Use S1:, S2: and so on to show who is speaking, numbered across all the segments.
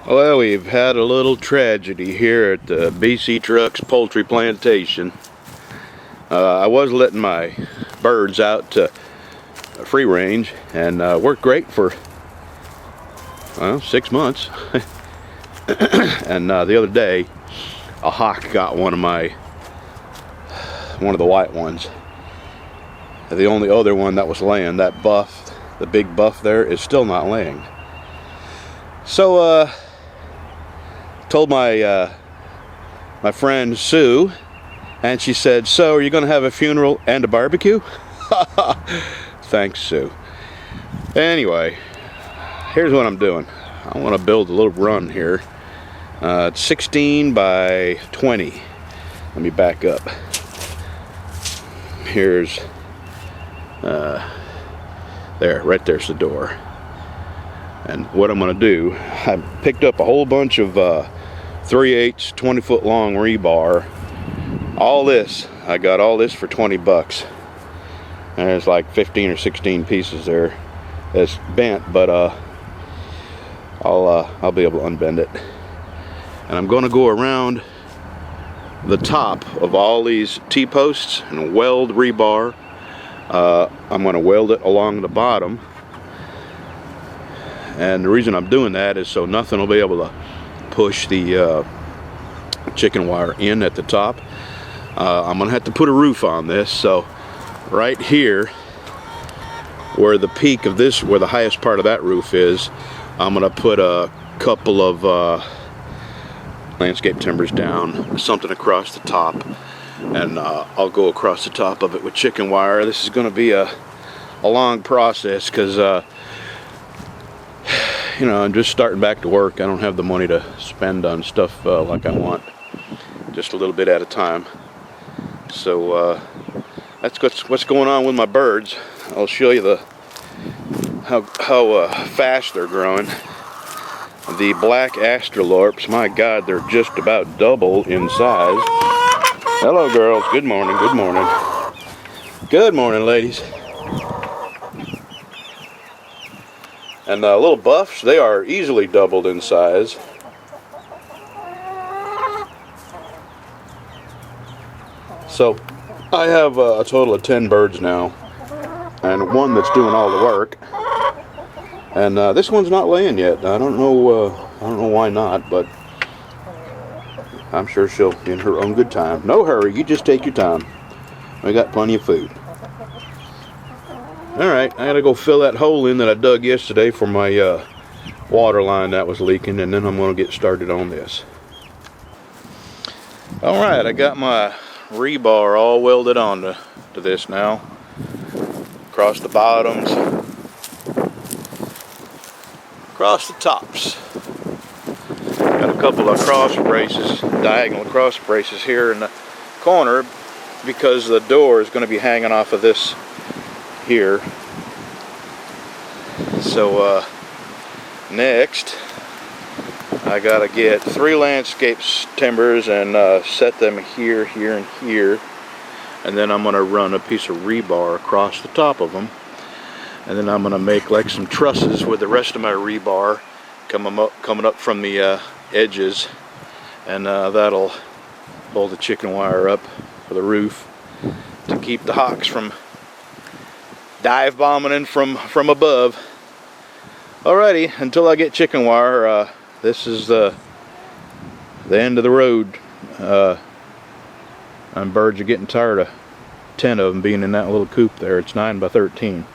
S1: Well, we've had a little tragedy here at the BC Trucks Poultry Plantation. I was letting my birds out to free range and worked great for, well, 6 months. And the other day, a hawk got one of the white ones. The only other one that was laying, that buff, the big buff there, is still not laying. So, told my my friend Sue, and she said, "So, are you going to have a funeral and a barbecue?" Thanks, Sue. Anyway, here's what I'm doing. I want to build a little run here. It's 16 by 20. Let me back up. Here's there, right there's the door. And what I'm going to do, I picked up a whole bunch of 3/8 20-foot long rebar. All this, I got all this for 20 bucks. And there's like 15 or 16 pieces there. It's bent, but I'll be able to unbend it. And I'm going to go around the top of all these T-posts and weld rebar. I'm going to weld it along the bottom. And the reason I'm doing that is so nothing will be able to push the chicken wire in at the top. I'm going to have to put a roof on this. So right here, where the peak of this, where the highest part of that roof is, I'm going to put a couple of landscape timbers down, something across the top, and I'll go across the top of it with chicken wire. This is going to be a long process because you know, I'm just starting back to work. I don't have the money to spend on stuff like I want, just a little bit at a time. So that's what's going on with my birds. I'll show you how fast they're growing. The black astrolorps, my God, they're just about double in size. Hello, girls. Good morning. Good morning. Good morning, ladies. And the little buffs, they are easily doubled in size. So I have a total of 10 birds now, and one that's doing all the work. And this one's not laying yet. I don't know why not, but I'm sure she'll in her own good time. No hurry, you just take your time. We got plenty of food. Alright, I gotta go fill that hole in that I dug yesterday for my water line that was leaking, and then I'm gonna get started on this. Alright, I got my rebar all welded on to this now. Across the bottoms, across the tops. Got a couple of cross braces, diagonal cross braces here in the corner, because the door is going to be hanging off of this here. So next I gotta get 3 landscape timbers and set them here, here, and here, and then I'm gonna run a piece of rebar across the top of them, and then I'm gonna make like some trusses with the rest of my rebar coming up from the edges, and that'll hold the chicken wire up for the roof to keep the hawks from dive bombing in from above. Alrighty, until I get chicken wire, this is the end of the road. And birds are getting tired of 10 of them being in that little coop there. It's 9 by 13,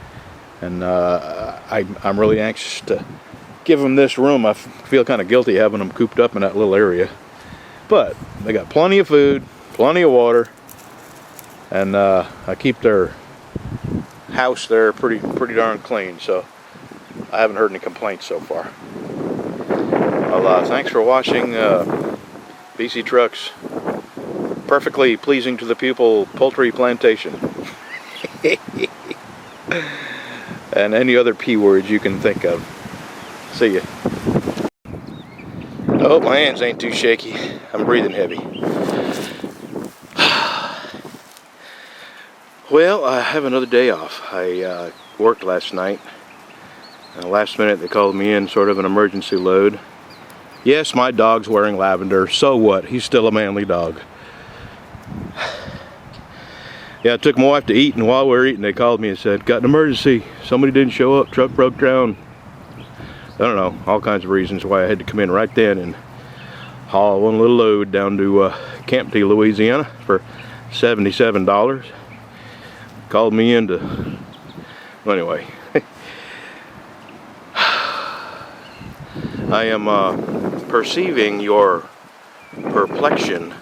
S1: and I'm really anxious to give them this room. I feel kind of guilty having them cooped up in that little area, but they got plenty of food, plenty of water, and I keep their house there pretty darn clean, so I haven't heard any complaints so far. Well, thanks for watching BC Trucks Perfectly Pleasing to the People Poultry Plantation. And any other P words you can think of. See ya. I hope my hands ain't too shaky. I'm breathing heavy. Well, I have another day off. I worked last night. Last minute they called me in, sort of an emergency load. Yes, my dog's wearing lavender. So what? He's still a manly dog. Yeah, I took my wife to eat, and while we were eating, they called me and said, got an emergency. Somebody didn't show up. Truck broke down. I don't know, all kinds of reasons why I had to come in right then and haul one little load down to Campbell, Louisiana for $77. Called me in to, well, anyway. I am perceiving your perplexion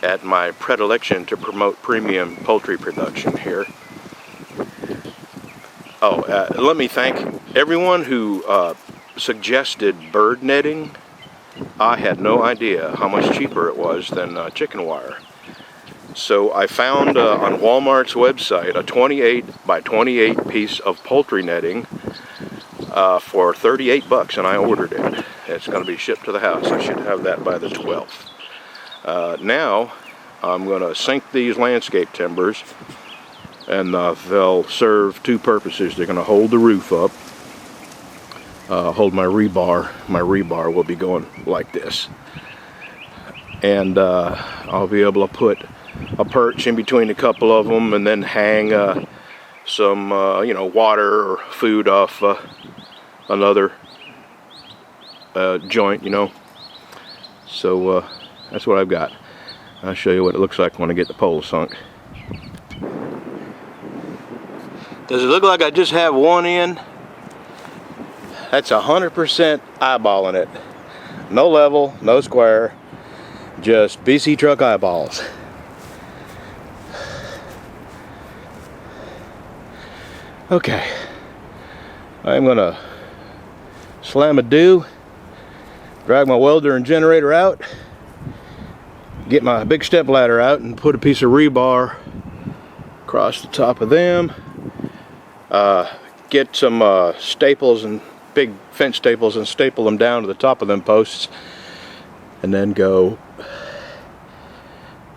S1: at my predilection to promote premium poultry production here. Oh, let me thank everyone who suggested bird netting. I had no idea how much cheaper it was than chicken wire. So I found on Walmart's website a 28 by 28 piece of poultry netting for $38, and I ordered it. It's going to be shipped to the house. I should have that by the 12th. Now I'm going to sink these landscape timbers, and they'll serve two purposes. They're going to hold the roof up, hold my rebar. My rebar will be going like this, and I'll be able to put a perch in between a couple of them, and then hang some water or food off another joint, so that's what I've got. I'll show you what it looks like when I get the pole sunk. Does it look like I just have one in? That's 100% eyeballing it. No level, no square, just BC truck eyeballs. Okay, I'm gonna slam a do, drag my welder and generator out, get my big step ladder out and put a piece of rebar across the top of them, get some staples and big fence staples and staple them down to the top of them posts, and then go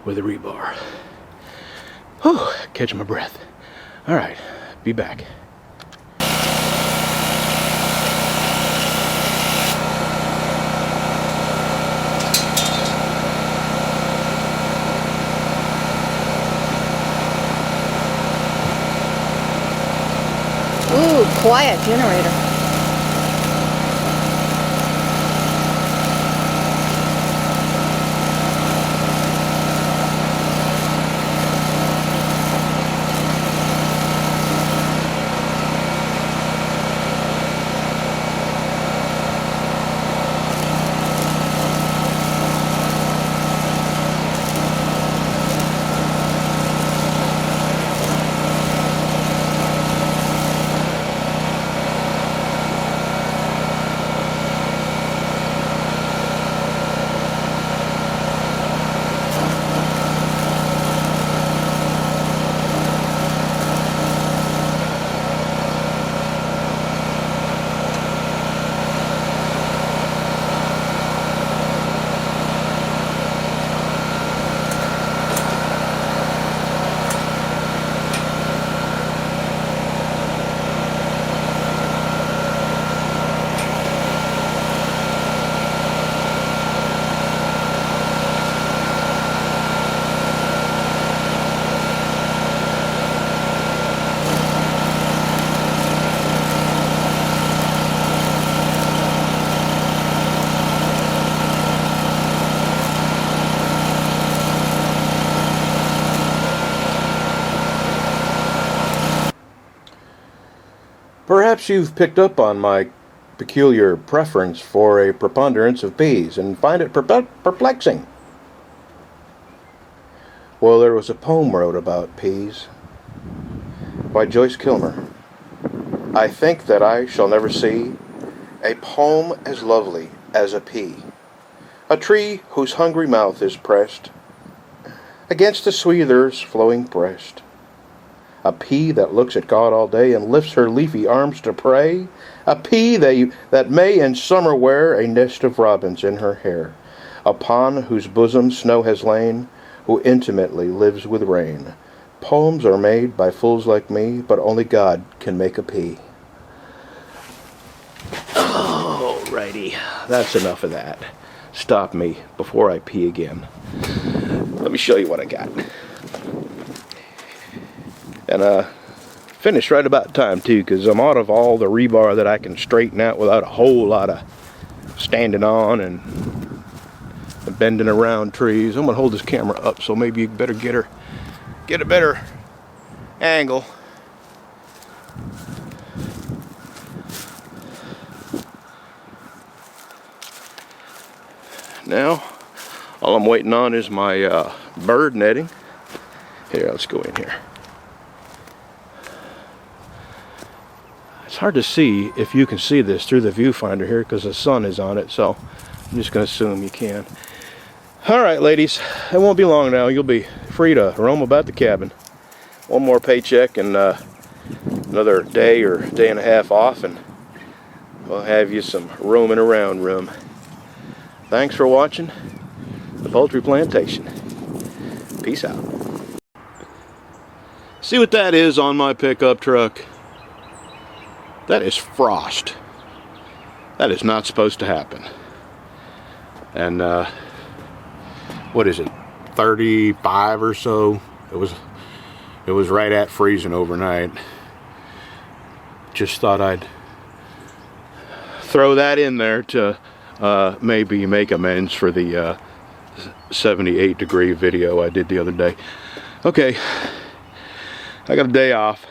S1: with the rebar. Whew, catch my breath. All right, be back.
S2: Ooh, quiet generator.
S1: Perhaps you've picked up on my peculiar preference for a preponderance of peas and find it perplexing. Well, there was a poem wrote about peas by Joyce Kilmer. I think that I shall never see a poem as lovely as a pea, a tree whose hungry mouth is pressed against the sweet earth's flowing breast. A pea that looks at God all day and lifts her leafy arms to pray. A pea that may in summer wear a nest of robins in her hair, upon whose bosom snow has lain, who intimately lives with rain. Poems are made by fools like me, but only God can make a pea. Alrighty. Alrighty, that's enough of that. Stop me before I pee again. Let me show you what I got. And finished right about time too, because I'm out of all the rebar that I can straighten out without a whole lot of standing on and bending around trees. I'm gonna hold this camera up so maybe you better get a better angle. Now, all I'm waiting on is my bird netting. Here, let's go in here. It's hard to see if you can see this through the viewfinder here because the sun is on it, so I'm just going to assume you can. Alright, ladies, it won't be long now. You'll be free to roam about the cabin. One more paycheck and another day or day and a half off, and we'll have you some roaming around room. Thanks for watching the Poultry Plantation. Peace out. See what that is on my pickup truck? That is frost. That is not supposed to happen. And what is it, 35 or so? It was right at freezing overnight. Just thought I'd throw that in there to maybe make amends for the 78 degree video I did the other day. Okay, I got a day off,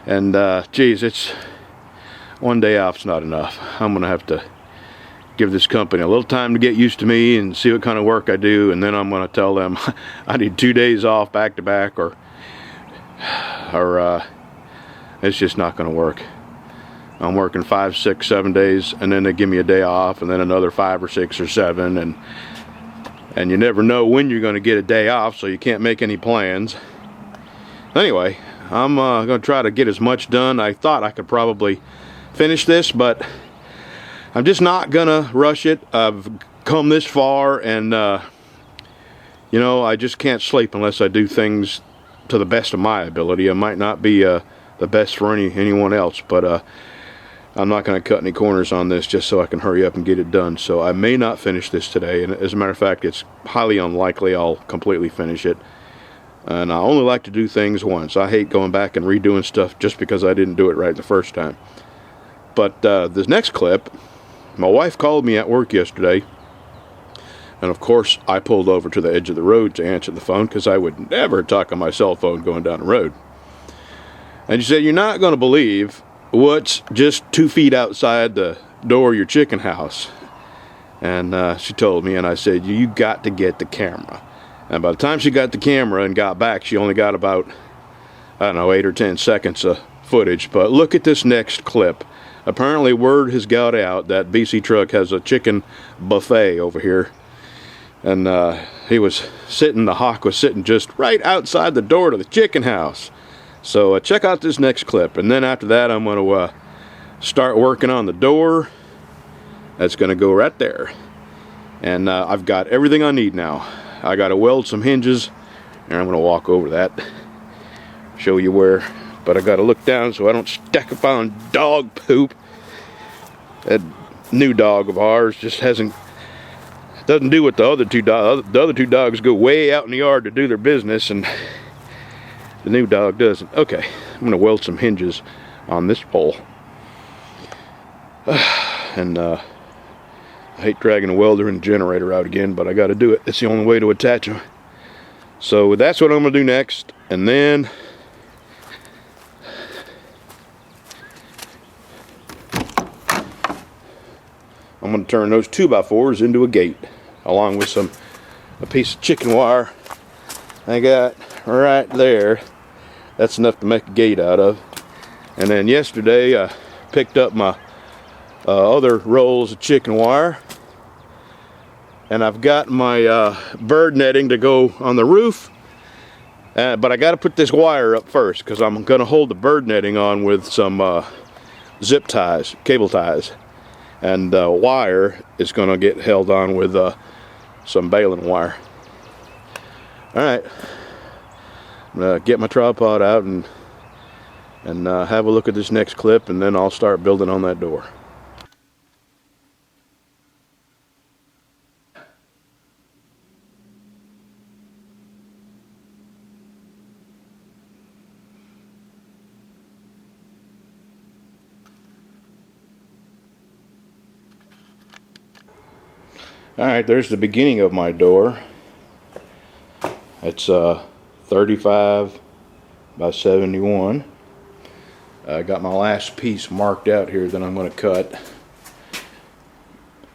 S1: and geez, it's one day off's not enough. I'm gonna have to give this company a little time to get used to me and see what kind of work I do, and then I'm gonna tell them I need 2 days off back to back, or it's just not gonna work. I'm working 5, 6, 7 days, and then they give me a day off, and then another 5 or 6 or 7, and you never know when you're going to get a day off, so you can't make any plans. Anyway, I'm going to try to get as much done. I thought I could probably finish this, but I'm just not going to rush it. I've come this far, and you know, I just can't sleep unless I do things to the best of my ability. It might not be the best for anyone else, but I'm not going to cut any corners on this just so I can hurry up and get it done. So I may not finish this today, and as a matter of fact, it's highly unlikely I'll completely finish it. And I only like to do things once. I hate going back and redoing stuff just because I didn't do it right the first time. But this next clip, my wife called me at work yesterday, and of course I pulled over to the edge of the road to answer the phone because I would never talk on my cell phone going down the road. And she said, "You're not going to believe what's just 2 feet outside the door of your chicken house." And she told me, and I said, "You got to get the camera." And by the time she got the camera and got back, she only got about, I don't know, 8 or 10 seconds of footage. But look at this next clip. Apparently word has got out that BC Truck has a chicken buffet over here. And the hawk was sitting just right outside the door to the chicken house. So check out this next clip, and then after that I'm going to start working on the door. That's going to go right there. And I've got everything I need now. I got to weld some hinges, and I'm going to walk over that, show you where. But I got to look down so I don't stack up on dog poop. That new dog of ours just doesn't do what the other two dogs. The other 2 dogs go way out in the yard to do their business, and the new dog doesn't. Okay, I'm going to weld some hinges on this pole. And I hate dragging a welder and generator out again, but I got to do it. It's the only way to attach them. So that's what I'm going to do next. And then I'm going to turn those 2x4s into a gate, along with a piece of chicken wire I got right there. That's enough to make a gate out of. And then yesterday I picked up my other rolls of chicken wire, and I've got my bird netting to go on the roof, but I got to put this wire up first because I'm going to hold the bird netting on with some zip ties, cable ties, and the wire is going to get held on with some baling wire. Alright, I'm going to get my tripod out and have a look at this next clip, and then I'll start building on that door. Alright, there's the beginning of my door. It's 35 by 71. I got my last piece marked out here that I'm going to cut.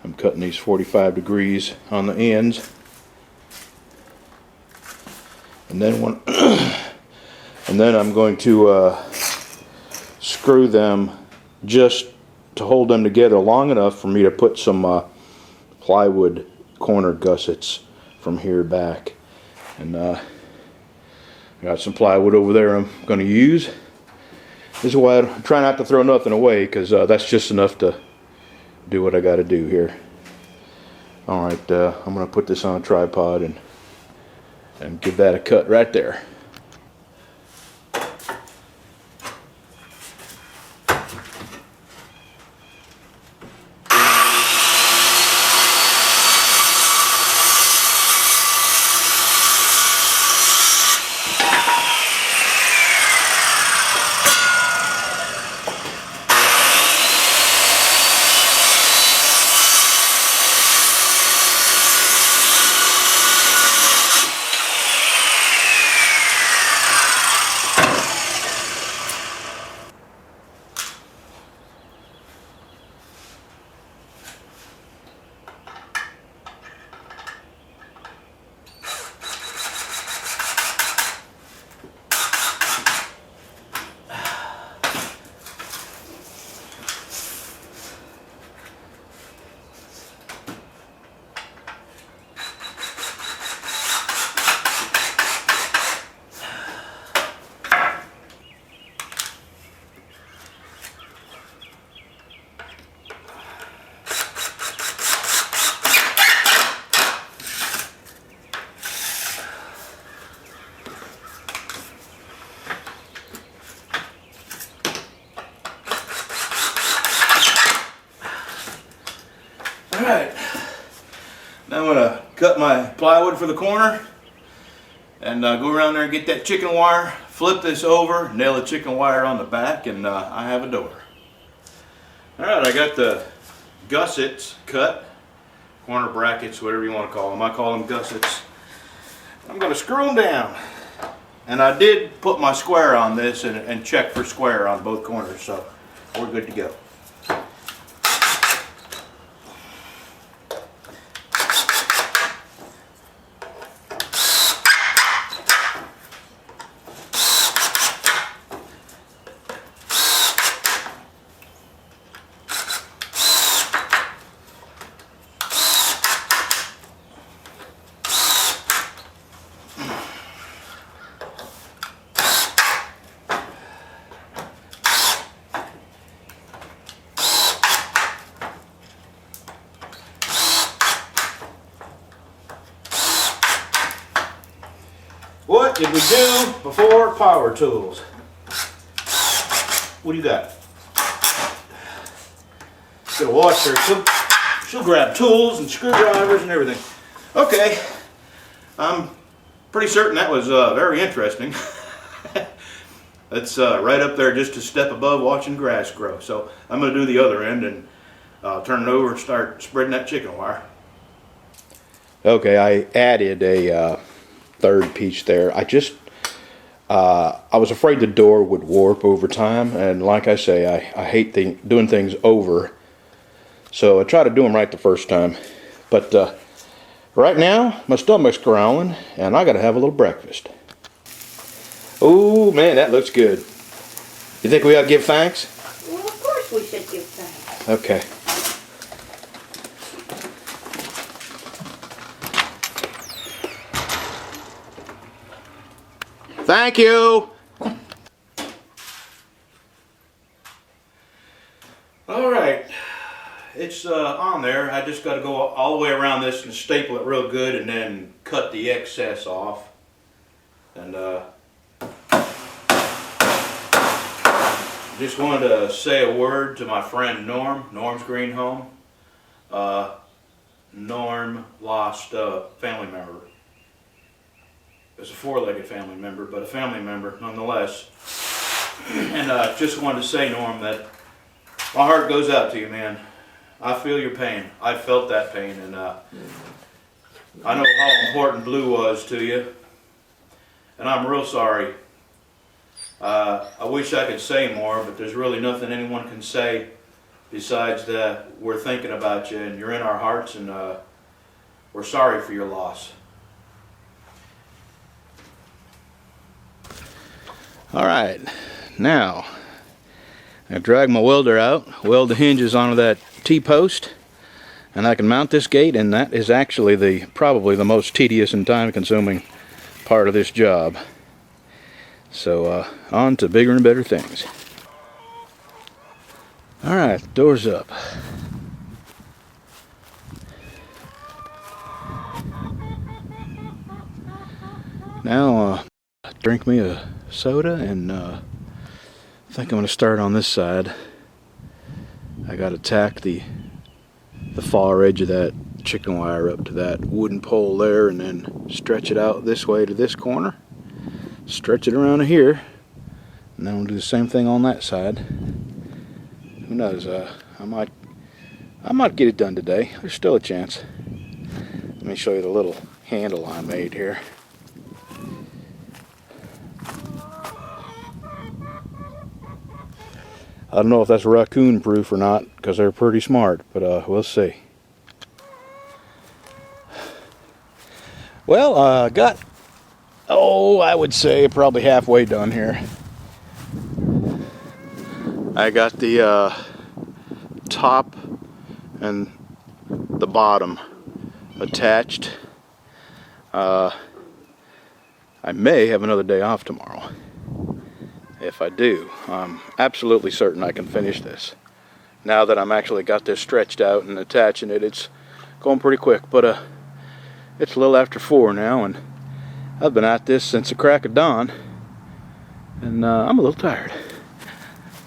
S1: I'm cutting these 45 degrees on the ends. And then I'm going to screw them just to hold them together long enough for me to put some plywood corner gussets from here back. And I got some plywood over there I'm going to use. This is why I try not to throw nothing away, because that's just enough to do what I got to do here. Alright, I'm going to put this on a tripod and give that a cut right there. Alright, now I'm going to cut my plywood for the corner and go around there and get that chicken wire, flip this over, nail the chicken wire on the back, and I have a door. Alright, I got the gussets cut, corner brackets, whatever you want to call them. I call them gussets. I'm going to screw them down. And I did put my square on this and check for square on both corners, so we're good to go. What did we do before power tools? What do you got? Gotta watch her. She'll grab tools and screwdrivers and everything. Okay, I'm pretty certain that was very interesting. That's right up there, just a step above watching grass grow. So I'm going to do the other end and turn it over and start spreading that chicken wire. Okay, I added a third piece there. I was afraid the door would warp over time, and like I say, I hate doing things over, so I try to do them right the first time. But right now my stomach's growling and I gotta have a little breakfast. Oh man, that looks good. You think we ought to give thanks?
S2: Well, of course we should give thanks.
S1: Okay. Thank you. All right, it's on there. I just got to go all the way around this and staple it real good, and then cut the excess off. And just wanted to say a word to my friend Norm, Norm's Green Home. Norm lost a family member. It's a four-legged family member, but a family member nonetheless. And just wanted to say, Norm, that my heart goes out to you, man. I feel your pain. I felt that pain, and I know how important Blue was to you, and I'm real sorry. I wish I could say more, but there's really nothing anyone can say besides that we're thinking about you, and you're in our hearts, and we're sorry for your loss. All right, now I drag my welder out, weld the hinges onto that T-post, and I can mount this gate, and that is actually probably the most tedious and time-consuming part of this job. So on to bigger and better things. All right, doors up. Now drink me a soda, and I think I'm going to start on this side. I got to tack the far edge of that chicken wire up to that wooden pole there, and then stretch it out this way to this corner, stretch it around to here, and then we'll do the same thing on that side. Who knows, I might get it done today. There's still a chance. Let me show you the little handle I made here. I don't know if that's raccoon proof or not, because they're pretty smart, but we'll see. Well, got, I would say probably halfway done here. I got the top and the bottom attached. I may have another day off tomorrow. If I do, I'm absolutely certain I can finish this. Now that I'm actually got this stretched out and attaching it, it's going pretty quick, but it's a little after 4 now, and I've been at this since the crack of dawn, and I'm a little tired.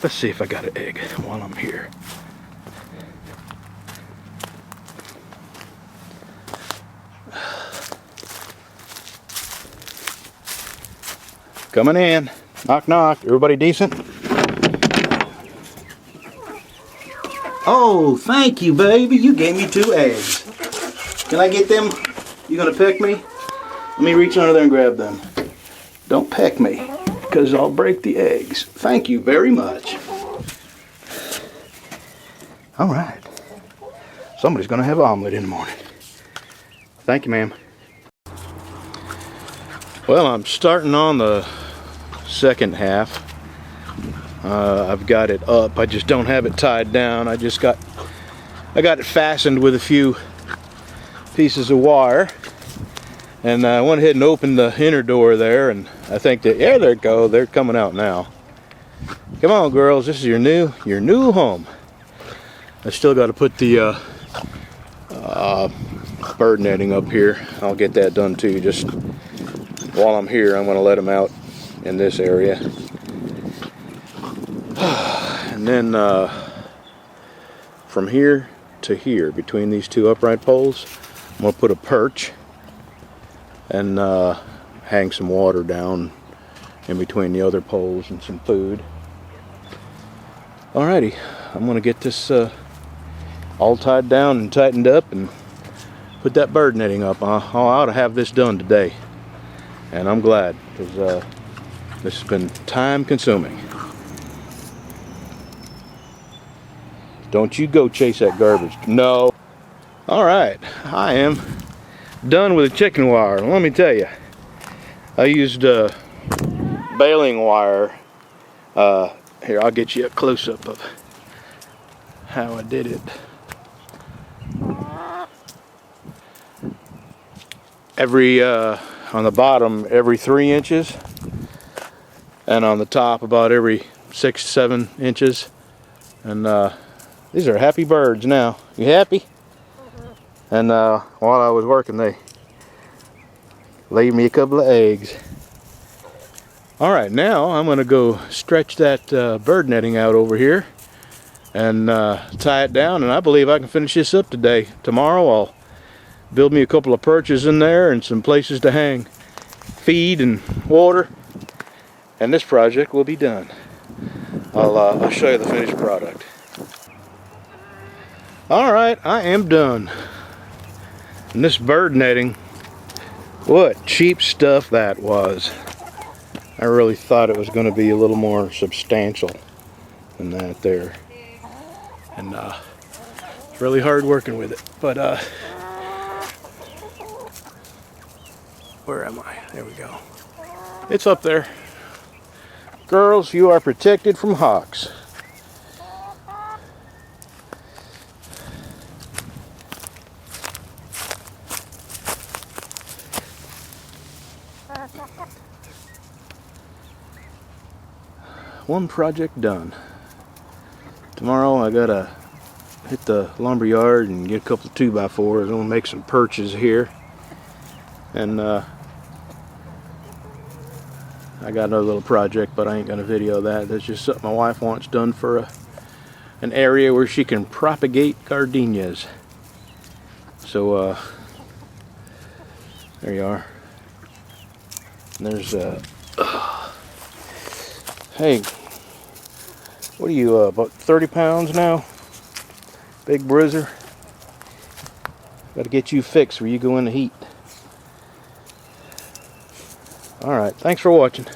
S1: Let's see if I got an egg while I'm here. Coming in. Knock, knock. Everybody decent? Oh, thank you, baby. You gave me 2 eggs. Can I get them? You gonna peck me? Let me reach under there and grab them. Don't peck me, because I'll break the eggs. Thank you very much. All right. Somebody's gonna have omelet in the morning. Thank you, ma'am. Well, I'm starting on the second half. I've got it up. I just don't have it tied down. I got it fastened with a few pieces of wire, and I went ahead and opened the inner door there, and I think that, yeah, there it goes. They're coming out now. Come on, girls. This is your new home. I still got to put the bird netting up here. I'll get that done too. Just while I'm here, I'm going to let them out in this area, and then from here to here, between these 2 upright poles, I'm going to put a perch and hang some water down in between the other poles and some food. Alrighty, I'm going to get this all tied down and tightened up and put that bird netting up. I ought to have this done today, and I'm glad, because this has been time consuming. Don't you go chase that garbage. No. All right, I am done with the chicken wire. Let me tell you, I used baling wire. Here, I'll get you a close-up of how I did it. On the bottom, every 3 inches. And on the top about every 6 to 7 inches. And these are happy birds now. You happy? And while I was working, they laid me a couple of eggs. Alright, now I'm going to go stretch that bird netting out over here and tie it down, and I believe I can finish this up today. Tomorrow I'll build me a couple of perches in there and some places to hang feed and water, and this project will be done. I'll show you the finished product. Alright, I am done. And this bird netting, what cheap stuff that was. I really thought it was going to be a little more substantial than that there. And it's really hard working with it. But where am I? There we go. It's up there. Girls, you are protected from hawks. One project done. Tomorrow I gotta hit the lumber yard and get a couple of 2x4s. I'm gonna make some perches here. And I got another little project, but I ain't gonna video that. That's just something my wife wants done for an area where she can propagate gardenias. So there you are. And there's hey, what are you, about 30 pounds now? Big bruiser. Got to get you fixed where you go in the heat. Alright, thanks for watching.